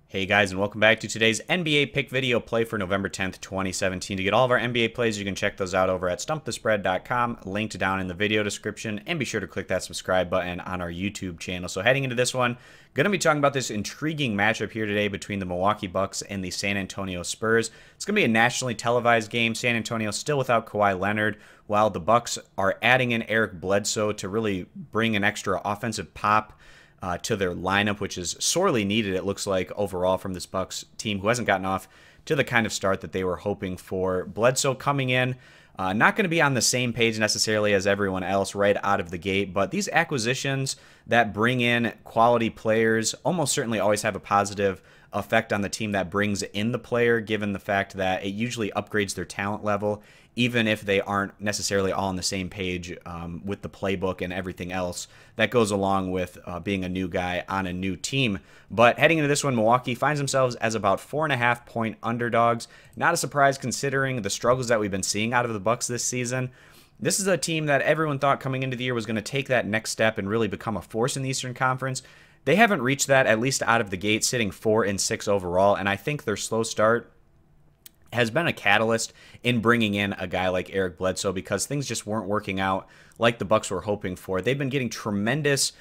Hey guys, and welcome back to today's NBA pick video play for November 10th, 2017. To get all of our NBA plays, you can check those out over at stumpthespread.com, linked down in the video description, and be sure to click that subscribe button on our YouTube channel. So heading into this one, going to be talking about this intriguing matchup here today between the Milwaukee Bucks and the San Antonio Spurs. It's going to be a nationally televised game. San Antonio still without Kawhi Leonard, while the Bucks are adding in Eric Bledsoe to really bring an extra offensive pop to their lineup, which is sorely needed, it looks like, overall from this Bucks team, who hasn't gotten off to the kind of start that they were hoping for. Bledsoe coming in, not going to be on the same page necessarily as everyone else right out of the gate, but these acquisitions that bring in quality players almost certainly always have a positive effect on the team that brings in the player, given the fact that it usually upgrades their talent level, even if they aren't necessarily all on the same page with the playbook and everything else that goes along with being a new guy on a new team. But heading into this one, Milwaukee finds themselves as about 4.5-point underdogs. Not a surprise considering the struggles that we've been seeing out of the Bucks this season. This is a team that everyone thought coming into the year was going to take that next step and really become a force in the Eastern Conference. They haven't reached that, at least out of the gate, sitting 4-6 overall, and I think their slow start has been a catalyst in bringing in a guy like Eric Bledsoe because things just weren't working out like the Bucks were hoping for. They've been getting tremendous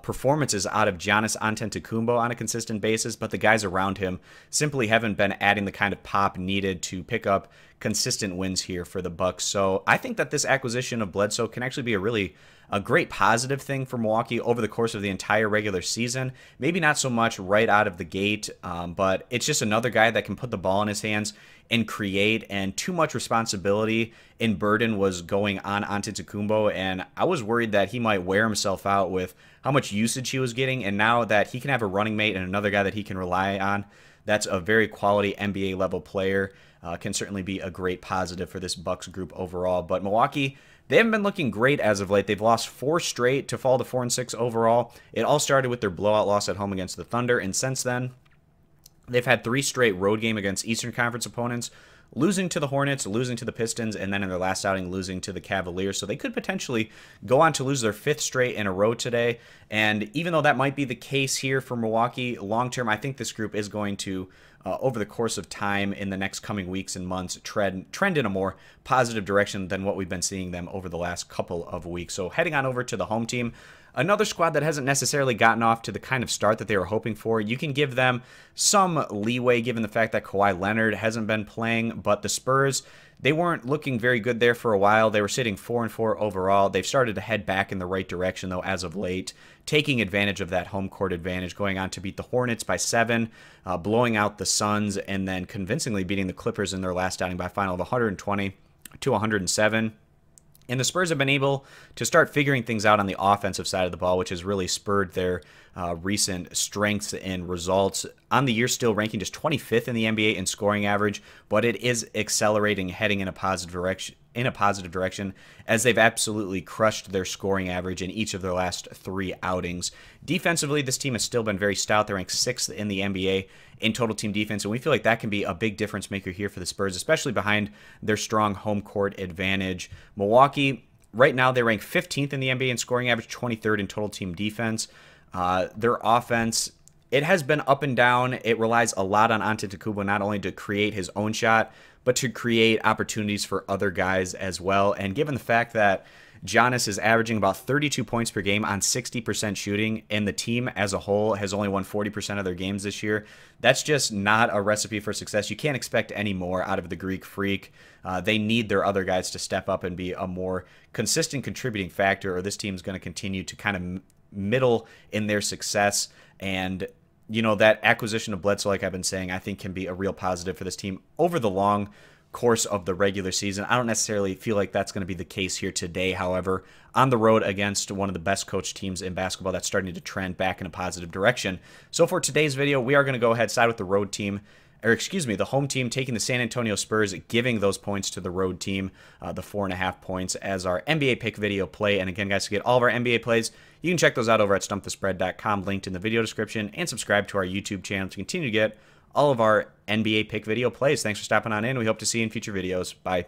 performances out of Giannis Antetokounmpo on a consistent basis, but the guys around him simply haven't been adding the kind of pop needed to pick up consistent wins here for the Bucks. So I think that this acquisition of Bledsoe can actually be a great positive thing for Milwaukee over the course of the entire regular season. Maybe not so much right out of the gate, but it's just another guy that can put the ball in his hands and create, and too much responsibility and burden was going on Antetokounmpo, and I was worried that he might wear himself out with how much usage he was getting, and now that he can have a running mate and another guy that he can rely on, that's a very quality NBA level player, can certainly be a great positive for this Bucks group overall. But Milwaukee, they haven't been looking great as of late. They've lost 4 straight to fall to 4-6 overall. It all started with their blowout loss at home against the Thunder, and since then, they've had 3 straight road games against Eastern Conference opponents, losing to the Hornets, losing to the Pistons, and then in their last outing, losing to the Cavaliers. So they could potentially go on to lose their 5th straight in a row today. And even though that might be the case here for Milwaukee, long-term, I think this group is going to, over the course of time in the next coming weeks and months, trend in a more positive direction than what we've been seeing them over the last couple of weeks. So heading on over to the home team, another squad that hasn't necessarily gotten off to the kind of start that they were hoping for. You can give them some leeway given the fact that Kawhi Leonard hasn't been playing, but the Spurs, they weren't looking very good there for a while. They were sitting 4-4 overall. They've started to head back in the right direction, though, as of late, taking advantage of that home court advantage, going on to beat the Hornets by 7, blowing out the Suns, and then convincingly beating the Clippers in their last outing by a final of 120-107. And the Spurs have been able to start figuring things out on the offensive side of the ball, which has really spurred their recent strengths and results. On the year, still ranking just 25th in the NBA in scoring average, but it is accelerating, heading in a positive direction, as they've absolutely crushed their scoring average in each of their last 3 outings. Defensively, this team has still been very stout. They're ranked 6th in the NBA in total team defense, and we feel like that can be a big difference maker here for the Spurs, especially behind their strong home court advantage. Milwaukee, right now, they rank 15th in the NBA in scoring average, 23rd in total team defense. Their offense, it has been up and down. It relies a lot on Antetokounmpo, not only to create his own shot, but to create opportunities for other guys as well. And given the fact that Giannis is averaging about 32 points per game on 60% shooting, and the team as a whole has only won 40% of their games this year, that's just not a recipe for success. You can't expect any more out of the Greek Freak. They need their other guys to step up and be a more consistent contributing factor, or this team's going to continue to kind of middle in their success. And you know, that acquisition of Bledsoe, like I've been saying, I think can be a real positive for this team over the long course of the regular season. I don't necessarily feel like that's going to be the case here today, however, on the road against one of the best coached teams in basketball that's starting to trend back in a positive direction. So for today's video, we are going to go ahead side with the road team, or excuse me, the home team, taking the San Antonio Spurs, giving those points to the road team, the 4.5 points as our NBA pick video play. And again, guys, to get all of our NBA plays, you can check those out over at stumpthespread.com, linked in the video description, and subscribe to our YouTube channel to continue to get all of our NBA pick video plays. Thanks for stopping on in. We hope to see you in future videos. Bye.